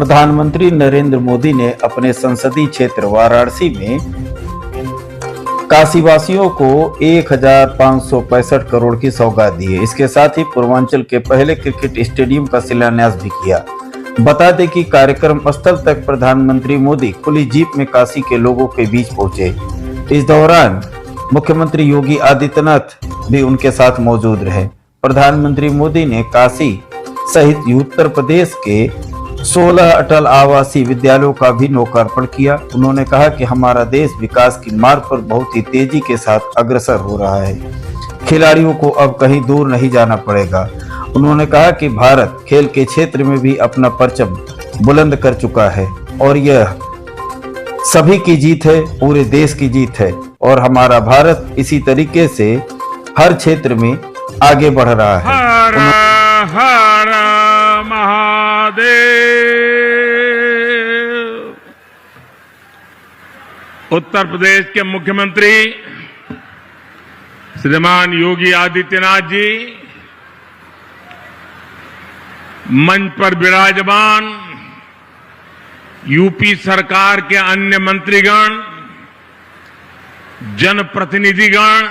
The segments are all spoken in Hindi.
प्रधानमंत्री नरेंद्र मोदी ने अपने संसदीय क्षेत्र वाराणसी में काशीवासियों को 1565 करोड़ की सौगात दी है। इसके साथ ही पूर्वांचल के पहले क्रिकेट स्टेडियम का शिलान्यास भी किया। बता दें कि कार्यक्रम स्थल तक प्रधानमंत्री मोदी खुली जीप में काशी के लोगों के बीच पहुंचे। इस दौरान मुख्यमंत्री योगी आदित्यनाथ भी उनके साथ मौजूद रहे। प्रधानमंत्री मोदी ने काशी सहित उत्तर प्रदेश के 16 अटल आवासीय विद्यालयों का भी लोकार्पण किया। उन्होंने कहा कि हमारा देश विकास की मार्ग पर बहुत ही तेजी के साथ अग्रसर हो रहा है। खिलाड़ियों को अब कहीं दूर नहीं जाना पड़ेगा। उन्होंने कहा कि भारत खेल के क्षेत्र में भी अपना परचम बुलंद कर चुका है और यह सभी की जीत है, पूरे देश की जीत है और हमारा भारत इसी तरीके से हर क्षेत्र में आगे बढ़ रहा है। हर हर महादेव। उत्तर प्रदेश के मुख्यमंत्री श्रीमान योगी आदित्यनाथ जी, मंच पर विराजमान यूपी सरकार के अन्य मंत्रीगण, जनप्रतिनिधिगण,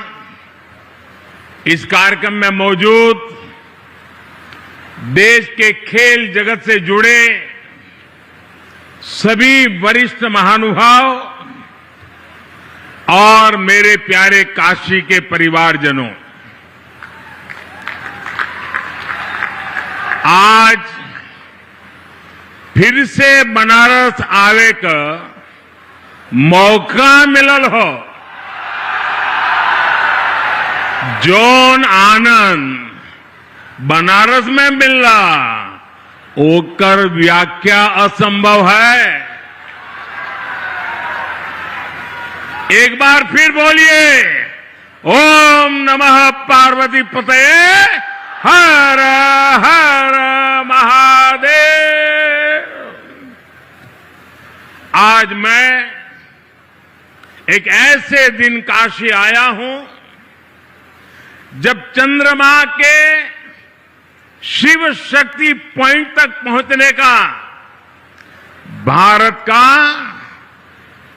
इस कार्यक्रम में मौजूद देश के खेल जगत से जुड़े सभी वरिष्ठ महानुभाव और मेरे प्यारे काशी के परिवारजनों, आज फिर से बनारस आवे का मौका मिलल हो। जौन आनंद बनारस में मिलला ओकर व्याख्या असंभव है। एक बार फिर बोलिए, ओम नमः पार्वती पतये हर हर महादेव। आज मैं एक ऐसे दिन काशी आया हूं जब चंद्रमा के शिव शक्ति पॉइंट तक पहुंचने का भारत का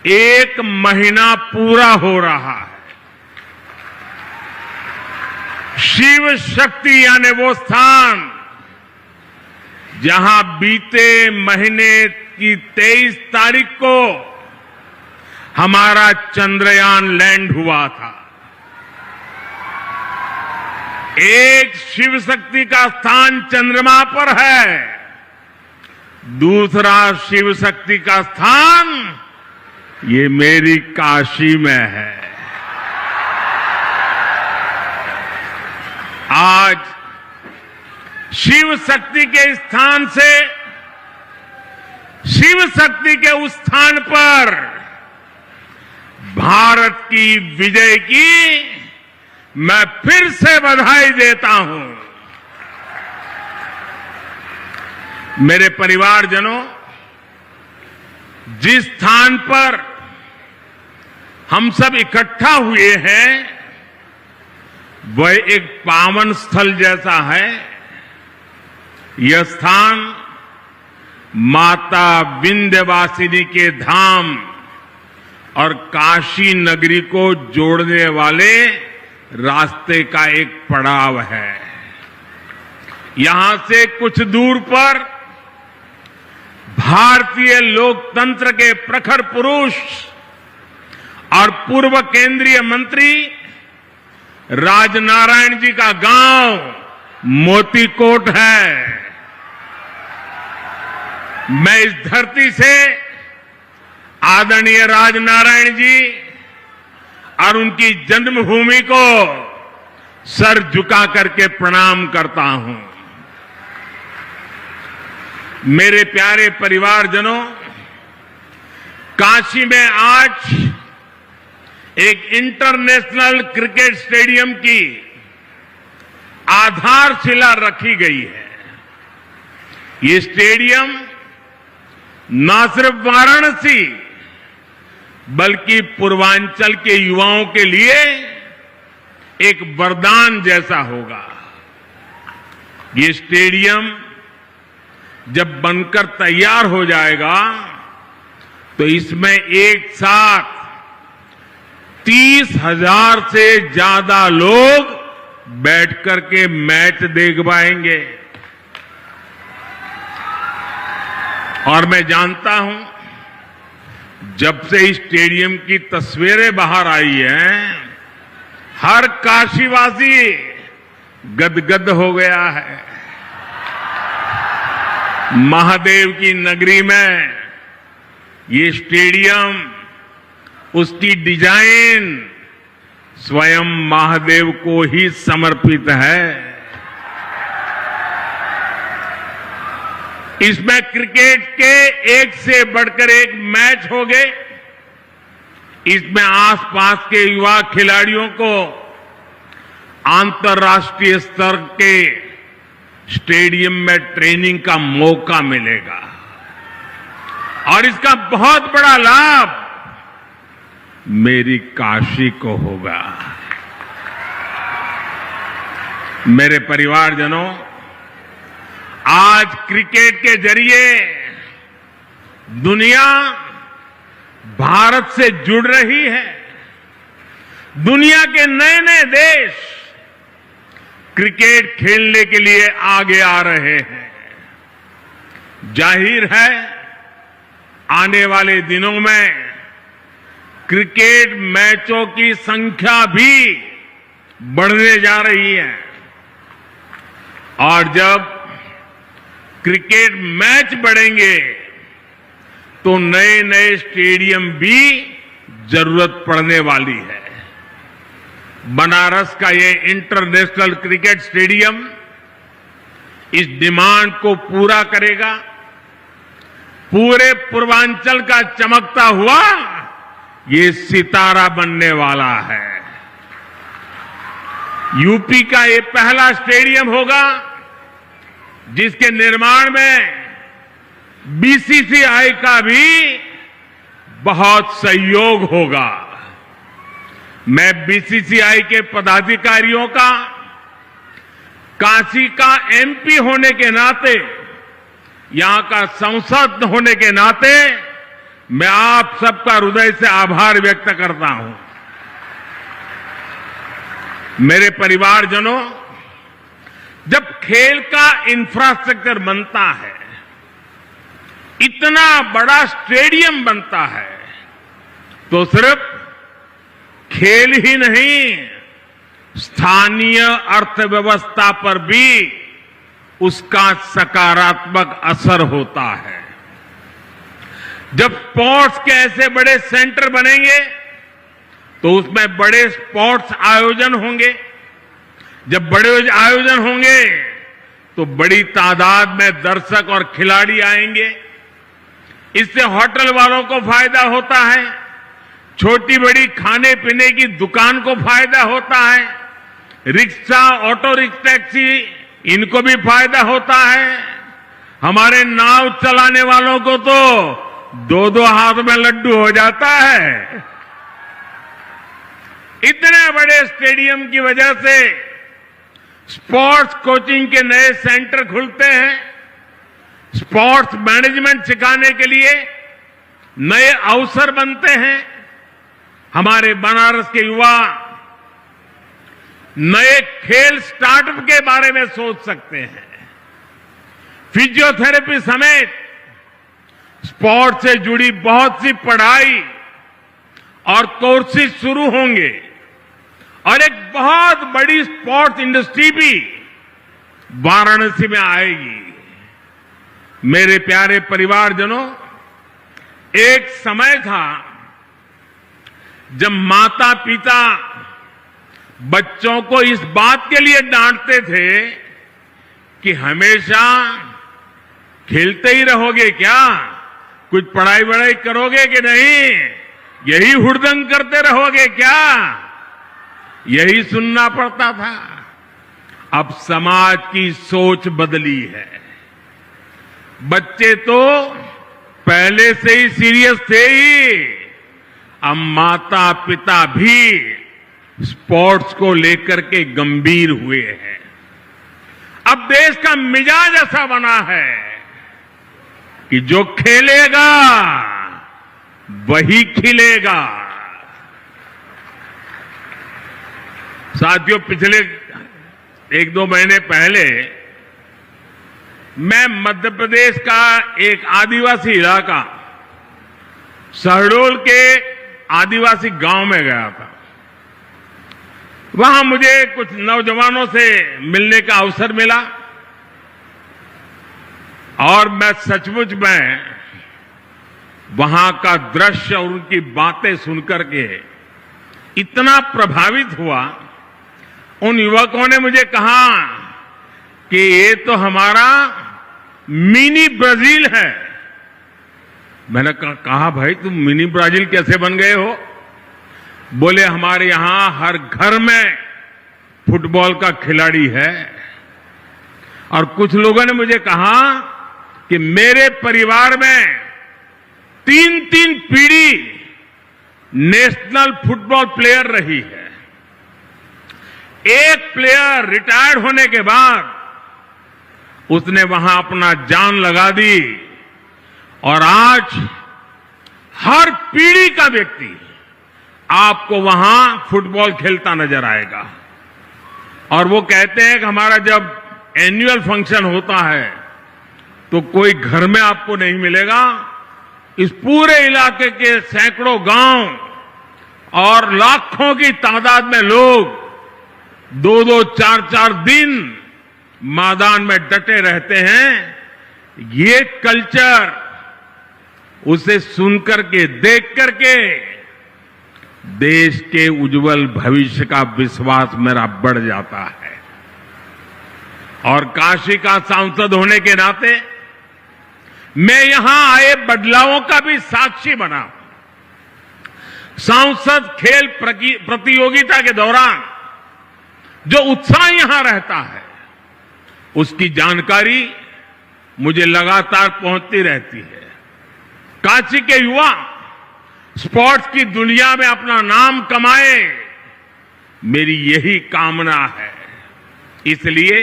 1 महीना पूरा हो रहा है। शिव शक्ति यानी वो स्थान जहां बीते महीने की 23 तारीख को हमारा चंद्रयान लैंड हुआ था। एक शिव शक्ति का स्थान चंद्रमा पर है, दूसरा शिव शक्ति का स्थान ये मेरी काशी में है। आज शिव शक्ति के स्थान से, शिव शक्ति के उस स्थान पर भारत की विजय की मैं फिर से बधाई देता हूं। मेरे परिवारजनों, जिस स्थान पर हम सब इकट्ठा हुए हैं वह एक पावन स्थल जैसा है। यह स्थान माता विंध्यवासिनी के धाम और काशी नगरी को जोड़ने वाले रास्ते का एक पड़ाव है। यहां से कुछ दूर पर भारतीय लोकतंत्र के प्रखर पुरुष और पूर्व केंद्रीय मंत्री राजनारायण जी का गांव मोतीकोट है। मैं इस धरती से आदरणीय राजनारायण जी और उनकी जन्मभूमि को सर झुका करके प्रणाम करता हूं। मेरे प्यारे परिवारजनों, काशी में आज एक इंटरनेशनल क्रिकेट स्टेडियम की आधारशिला रखी गई है। ये स्टेडियम न सिर्फ वाराणसी बल्कि पूर्वांचल के युवाओं के लिए एक वरदान जैसा होगा। ये स्टेडियम जब बनकर तैयार हो जाएगा तो इसमें एक साथ 30,000 से ज्यादा लोग बैठ करके मैच देख पाएंगे। और मैं जानता हूं, जब से इस स्टेडियम की तस्वीरें बाहर आई हैं, हर काशीवासी गदगद हो गया है। महादेव की नगरी में ये स्टेडियम, उसकी डिजाइन स्वयं महादेव को ही समर्पित है। इसमें क्रिकेट के एक से बढ़कर एक मैच हो गए। इसमें आसपास के युवा खिलाड़ियों को अंतर्राष्ट्रीय स्तर के स्टेडियम में ट्रेनिंग का मौका मिलेगा और इसका बहुत बड़ा लाभ मेरी काशी को होगा। मेरे परिवारजनों, आज क्रिकेट के जरिए दुनिया भारत से जुड़ रही है। दुनिया के नए नए देश क्रिकेट खेलने के लिए आगे आ रहे हैं। जाहिर है, आने वाले दिनों में क्रिकेट मैचों की संख्या भी बढ़ने जा रही है और जब क्रिकेट मैच बढ़ेंगे तो नए नए स्टेडियम भी जरूरत पड़ने वाली है। बनारस का ये इंटरनेशनल क्रिकेट स्टेडियम इस डिमांड को पूरा करेगा। पूरे पूर्वांचल का चमकता हुआ ये सितारा बनने वाला है। यूपी का ये पहला स्टेडियम होगा जिसके निर्माण में बीसीसीआई का भी बहुत सहयोग होगा। मैं बीसीसीआई के पदाधिकारियों का, काशी का एमपी होने के नाते, यहां का सांसद होने के नाते मैं आप सबका हृदय से आभार व्यक्त करता हूं। मेरे परिवारजनों, जब खेल का इंफ्रास्ट्रक्चर बनता है, इतना बड़ा स्टेडियम बनता है, तो सिर्फ खेल ही नहीं, स्थानीय अर्थव्यवस्था पर भी उसका सकारात्मक असर होता है। जब स्पोर्ट्स के ऐसे बड़े सेंटर बनेंगे तो उसमें बड़े स्पोर्ट्स आयोजन होंगे। जब बड़े आयोजन होंगे तो बड़ी तादाद में दर्शक और खिलाड़ी आएंगे। इससे होटल वालों को फायदा होता है, छोटी बड़ी खाने पीने की दुकान को फायदा होता है, रिक्शा, ऑटो रिक्शा, टैक्सी, इनको भी फायदा होता है। हमारे नाव चलाने वालों को तो दो दो हाथ में लड्डू हो जाता है। इतने बड़े स्टेडियम की वजह से स्पोर्ट्स कोचिंग के नए सेंटर खुलते हैं। स्पोर्ट्स मैनेजमेंट सिखाने के लिए नए अवसर बनते हैं। हमारे बनारस के युवा नए खेल स्टार्टअप के बारे में सोच सकते हैं। फिजियोथेरेपी समेत स्पोर्ट्स से जुड़ी बहुत सी पढ़ाई और कोर्सेज शुरू होंगे और एक बहुत बड़ी स्पोर्ट्स इंडस्ट्री भी वाराणसी में आएगी। मेरे प्यारे परिवारजनों, एक समय था जब माता पिता बच्चों को इस बात के लिए डांटते थे कि हमेशा खेलते ही रहोगे क्या, कुछ पढ़ाई वढ़ाई करोगे कि नहीं, यही हुड़दंग करते रहोगे क्या, यही सुनना पड़ता था। अब समाज की सोच बदली है। बच्चे तो पहले से ही सीरियस थे ही, अब माता पिता भी स्पोर्ट्स को लेकर के गंभीर हुए हैं। अब देश का मिजाज ऐसा बना है कि जो खेलेगा वही खिलेगा। साथियों, पिछले 1-2 महीने पहले मैं मध्य प्रदेश का एक आदिवासी इलाका शहडोल के आदिवासी गांव में गया था। वहां मुझे कुछ नौजवानों से मिलने का अवसर मिला और मैं सचमुच में वहां का दृश्य और उनकी बातें सुनकर के इतना प्रभावित हुआ। उन युवकों ने मुझे कहा कि ये तो हमारा मिनी ब्राजील है। मैंने कहा भाई तुम मिनी ब्राजील कैसे बन गए हो? बोले हमारे यहां हर घर में फुटबॉल का खिलाड़ी है। और कुछ लोगों ने मुझे कहा कि मेरे परिवार में 3-3 पीढ़ी नेशनल फुटबॉल प्लेयर रही है। एक प्लेयर रिटायर्ड होने के बाद उसने वहां अपना जान लगा दी और आज हर पीढ़ी का व्यक्ति आपको वहां फुटबॉल खेलता नजर आएगा। और वो कहते हैं कि हमारा जब एनुअल फंक्शन होता है तो कोई घर में आपको नहीं मिलेगा। इस पूरे इलाके के सैकड़ों गांव और लाखों की तादाद में लोग 2-2, 4-4 दिन मैदान में डटे रहते हैं। ये कल्चर उसे सुनकर के, देख करके देश के उज्जवल भविष्य का विश्वास मेरा बढ़ जाता है। और काशी का सांसद होने के नाते मैं यहां आए बदलावों का भी साक्षी बना। सांसद खेल प्रतियोगिता के दौरान जो उत्साह यहां रहता है उसकी जानकारी मुझे लगातार पहुंचती रहती है। काशी के युवा स्पोर्ट्स की दुनिया में अपना नाम कमाए, मेरी यही कामना है। इसलिए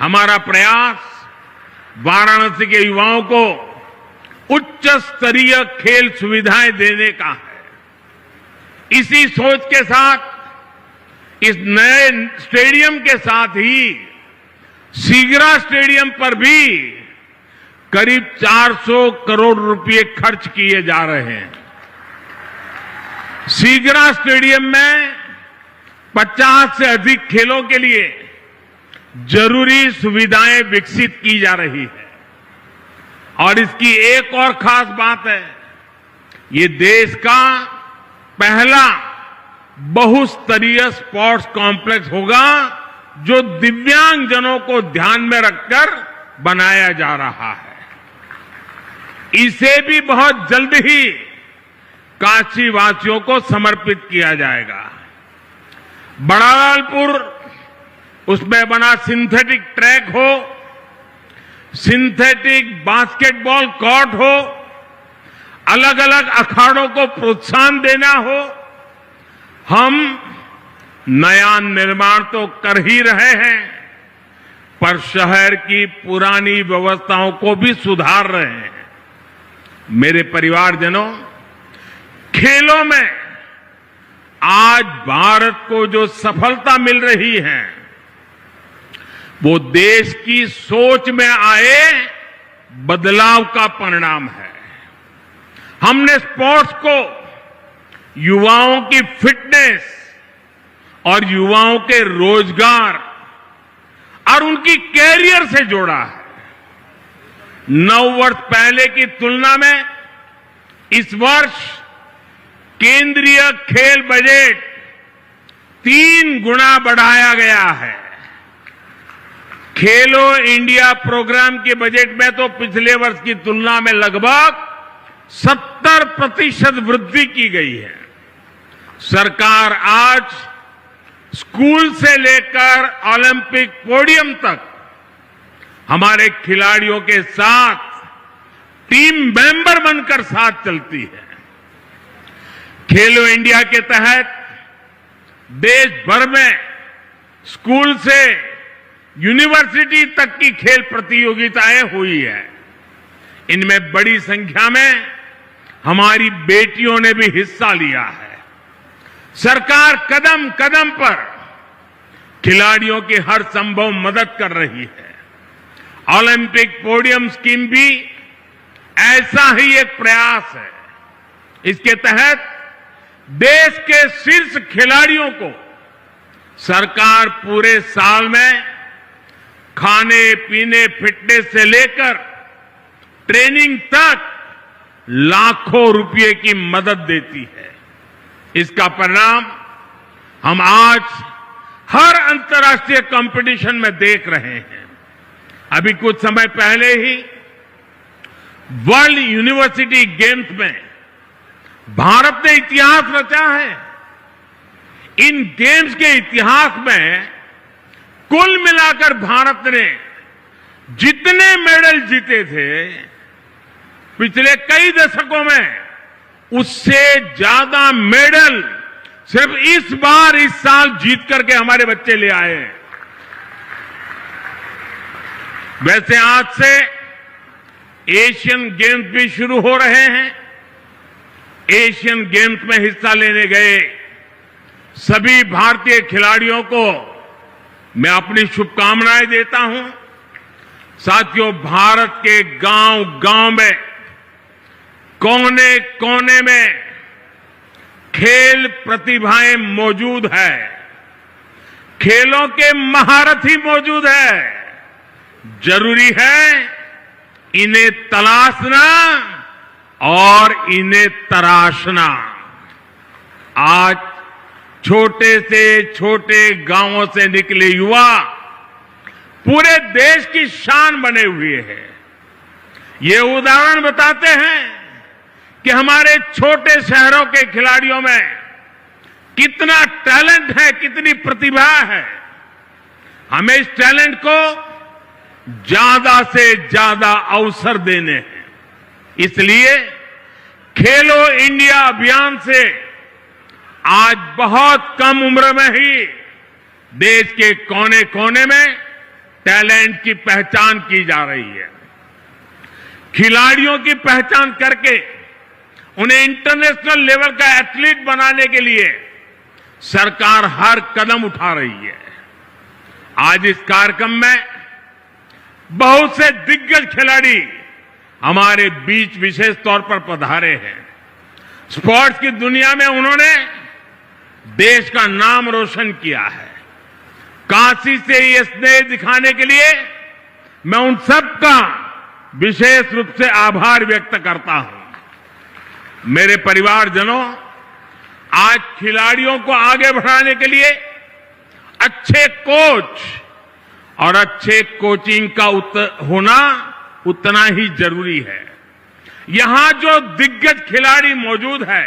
हमारा प्रयास वाराणसी के युवाओं को उच्च स्तरीय खेल सुविधाएं देने का है। इसी सोच के साथ इस नए स्टेडियम के साथ ही सीगरा स्टेडियम पर भी करीब 400 करोड़ रुपए खर्च किए जा रहे हैं। सीगरा स्टेडियम में 50 से अधिक खेलों के लिए जरूरी सुविधाएं विकसित की जा रही है। और इसकी एक और खास बात है, ये देश का पहला बहुस्तरीय स्पोर्ट्स कॉम्प्लेक्स होगा जो दिव्यांगजनों को ध्यान में रखकर बनाया जा रहा है। इसे भी बहुत जल्द ही काशी वासियों को समर्पित किया जाएगा। बड़ालालपुर, उसमें बना सिंथेटिक ट्रैक हो, सिंथेटिक बास्केटबॉल कोर्ट हो, अलग अलग अखाड़ों को प्रोत्साहन देना हो, हम नया निर्माण तो कर ही रहे हैं पर शहर की पुरानी व्यवस्थाओं को भी सुधार रहे हैं। मेरे परिवारजनों, खेलों में आज भारत को जो सफलता मिल रही है वो देश की सोच में आए बदलाव का परिणाम है। हमने स्पोर्ट्स को युवाओं की फिटनेस और युवाओं के रोजगार और उनकी कैरियर से जोड़ा है। 9 वर्ष पहले की तुलना में इस वर्ष केंद्रीय खेल बजट 3 गुना बढ़ाया गया है। खेलो इंडिया प्रोग्राम के बजट में तो पिछले वर्ष की तुलना में लगभग 70% वृद्धि की गई है। सरकार आज स्कूल से लेकर ओलंपिक पोडियम तक हमारे खिलाड़ियों के साथ टीम मेंबर बनकर साथ चलती है। खेलो इंडिया के तहत देश भर में स्कूल से यूनिवर्सिटी तक की खेल प्रतियोगिताएं हुई है। इनमें बड़ी संख्या में हमारी बेटियों ने भी हिस्सा लिया है। सरकार कदम कदम पर खिलाड़ियों की हर संभव मदद कर रही है। ओलंपिक पोडियम स्कीम भी ऐसा ही एक प्रयास है। इसके तहत देश के शीर्ष खिलाड़ियों को सरकार पूरे साल में खाने पीने फिटनेस से लेकर ट्रेनिंग तक लाखों रुपए की मदद देती है। इसका परिणाम हम आज हर अंतर्राष्ट्रीय कंपटीशन में देख रहे हैं। अभी कुछ समय पहले ही वर्ल्ड यूनिवर्सिटी गेम्स में भारत ने इतिहास रचा है। इन गेम्स के इतिहास में कुल मिलाकर भारत ने जितने मेडल जीते थे पिछले कई दशकों में, उससे ज्यादा मेडल सिर्फ इस साल जीत करके हमारे बच्चे ले आए हैं। वैसे आज से एशियन गेम्स भी शुरू हो रहे हैं। एशियन गेम्स में हिस्सा लेने गए सभी भारतीय खिलाड़ियों को मैं अपनी शुभकामनाएं देता हूं। साथियों, भारत के गांव गांव में, कोने कोने में खेल प्रतिभाएं मौजूद है। खेलों के महारथी मौजूद है। जरूरी है इन्हें तलाशना और इन्हें तराशना। आज छोटे से छोटे गांवों से निकले युवा पूरे देश की शान बने हुए हैं। ये उदाहरण बताते हैं कि हमारे छोटे शहरों के खिलाड़ियों में कितना टैलेंट है, कितनी प्रतिभा है। हमें इस टैलेंट को ज्यादा से ज्यादा अवसर देने हैं। इसलिए खेलो इंडिया अभियान से आज बहुत कम उम्र में ही देश के कोने कोने में टैलेंट की पहचान की जा रही है। खिलाड़ियों की पहचान करके उन्हें इंटरनेशनल लेवल का एथलीट बनाने के लिए सरकार हर कदम उठा रही है। आज इस कार्यक्रम में बहुत से दिग्गज खिलाड़ी हमारे बीच विशेष तौर पर पधारे हैं। स्पोर्ट्स की दुनिया में उन्होंने देश का नाम रोशन किया है। काशी से ये स्नेह दिखाने के लिए मैं उन सबका विशेष रूप से आभार व्यक्त करता हूं। मेरे परिवारजनों, आज खिलाड़ियों को आगे बढ़ाने के लिए अच्छे कोच और अच्छे कोचिंग का होना उतना ही जरूरी है। यहां जो दिग्गज खिलाड़ी मौजूद है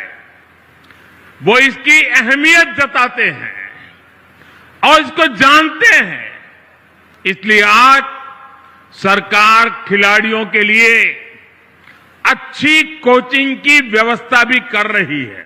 वो इसकी अहमियत जताते हैं और इसको जानते हैं। इसलिए आज सरकार खिलाड़ियों के लिए अच्छी कोचिंग की व्यवस्था भी कर रही है।